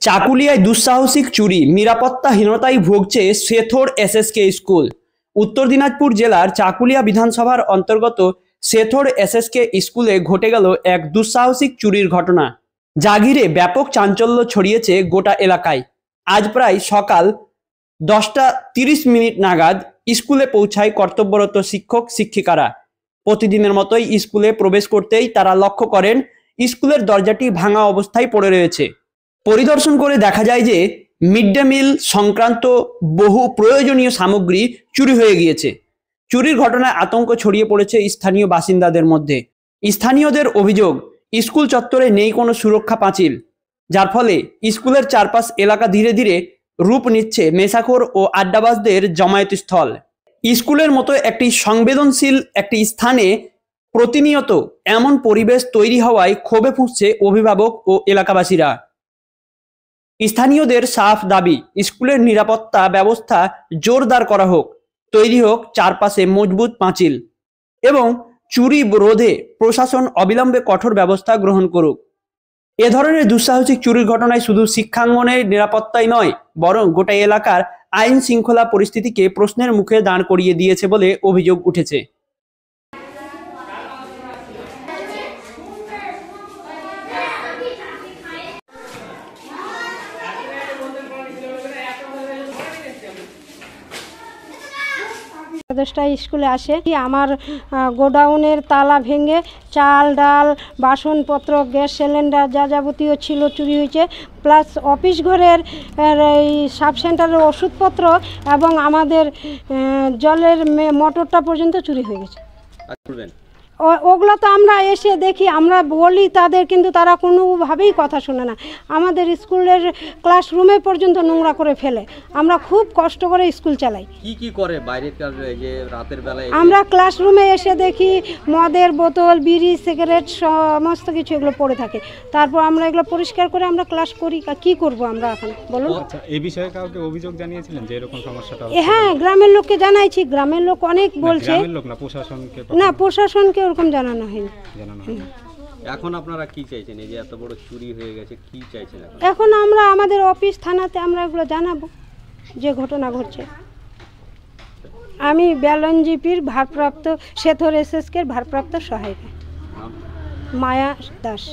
চাকুলিয়ায় দুঃসাহসিক চুরি, নিরাপত্তাহীনতায় ভুগছে শেথর এসএসকে স্কুল। উত্তর দিনাজপুর জেলার চাকুলিয়া বিধানসভার অন্তর্গত শেথর এসএসকে স্কুলে ঘটে গেল এক দুঃসাহসিক চুরির ঘটনা, যা ঘিরে ব্যাপক চাঞ্চল্য ছড়িয়েছে গোটা এলাকায়। আজ প্রায় সকাল 10:30 নাগাদ স্কুলে পৌঁছায় কর্তব্যরত শিক্ষক শিক্ষিকারা। প্রতিদিনের মতোই স্কুলে প্রবেশ করতেই তারা লক্ষ্য করেন স্কুলের দরজাটি ভাঙা অবস্থায় পড়ে রয়েছে। পরিদর্শন করে দেখা যায় যে মিড ডে মিল সংক্রান্ত বহু প্রয়োজনীয় সামগ্রী চুরি হয়ে গিয়েছে। চুরির ঘটনায় আতঙ্ক ছড়িয়ে পড়েছে স্থানীয় বাসিন্দাদের মধ্যে। স্থানীয়দের অভিযোগ, স্কুল চত্বরে নেই কোনো সুরক্ষা পাঁচিল, যার ফলে স্কুলের চারপাশ এলাকা ধীরে ধীরে রূপ নিচ্ছে নেশাখোর ও আড্ডাবাজদের জমায়েত স্থল। স্কুলের মতো একটি সংবেদনশীল একটি স্থানে প্রতিনিয়ত এমন পরিবেশ তৈরি হওয়ায় ক্ষোভে ফুঁসছে অভিভাবক ও এলাকাবাসীরা। স্থানীয়দের সাফ দাবি, স্কুলের নিরাপত্তা ব্যবস্থা জোরদার করা হোক, তৈরি হোক চারপাশে মজবুত পাঁচিল এবং চুরি রোধে প্রশাসন অবিলম্বে কঠোর ব্যবস্থা গ্রহণ করুক। এ ধরনের দুঃসাহসিক চুরির ঘটনায় শুধু শিক্ষাঙ্গনের নিরাপত্তাই নয়, বরং গোটা এলাকার আইন শৃঙ্খলা পরিস্থিতিকে প্রশ্নের মুখে দাঁড় করিয়ে দিয়েছে বলে অভিযোগ উঠেছে। দশটায় স্কুলে আসে, আমার গোডাউনের তালা ভেঙে চাল ডাল বাসনপত্র গ্যাস সিলিন্ডার যা যাবতীয় ছিল চুরি হয়েছে, প্লাস অফিস ঘরের এই সাব সেন্টারের ওষুধপত্র এবং আমাদের জলের মোটরটা পর্যন্ত চুরি হয়ে গেছে। ওগুলো তো আমরা এসে দেখি, আমরা বলি তাদের, কিন্তু তারা কোনোভাবেই কথা শোনে না। আমাদের স্কুলের ক্লাসরুমে পর্যন্ত নোংরা করে ফেলে। আমরা খুব কষ্ট করে স্কুল চালাই। কি করে বাইরের কাজে, যে রাতের বেলায় আমরা ক্লাসরুমে এসে দেখি মদের বোতল, বিড়ি, সিগারেট সমস্ত কিছু এগুলো পড়ে থাকে। তারপর আমরা এগুলো পরিষ্কার করে আমরা ক্লাস করি। কি করব আমরা এখন বলুন? আচ্ছা, এই বিষয়ে কাউকে অভিযোগ জানিয়েছিলেন যে এরকম সমস্যাটা? হ্যাঁ, গ্রামের লোককে জানাইছি। গ্রামের লোক অনেক বলছে। গ্রামের লোক না, প্রশাসনকে? না, প্রশাসনকে ওরকম জানানো হয়নি। এখন আপনারা কি চাইছেন? এই যে এত বড় চুরি হয়ে গেছে, কি চাইছেন এখন? এখন আমরা আমাদের অফিস থানাতে আমরা এগুলো জানাবো যে ঘটনা ঘটছে। আমি ব্যালনজিপির ভারপ্রাপ্ত শেথর এসএসকে ভারপ্রাপ্ত সহায়িকা মায়া দাস।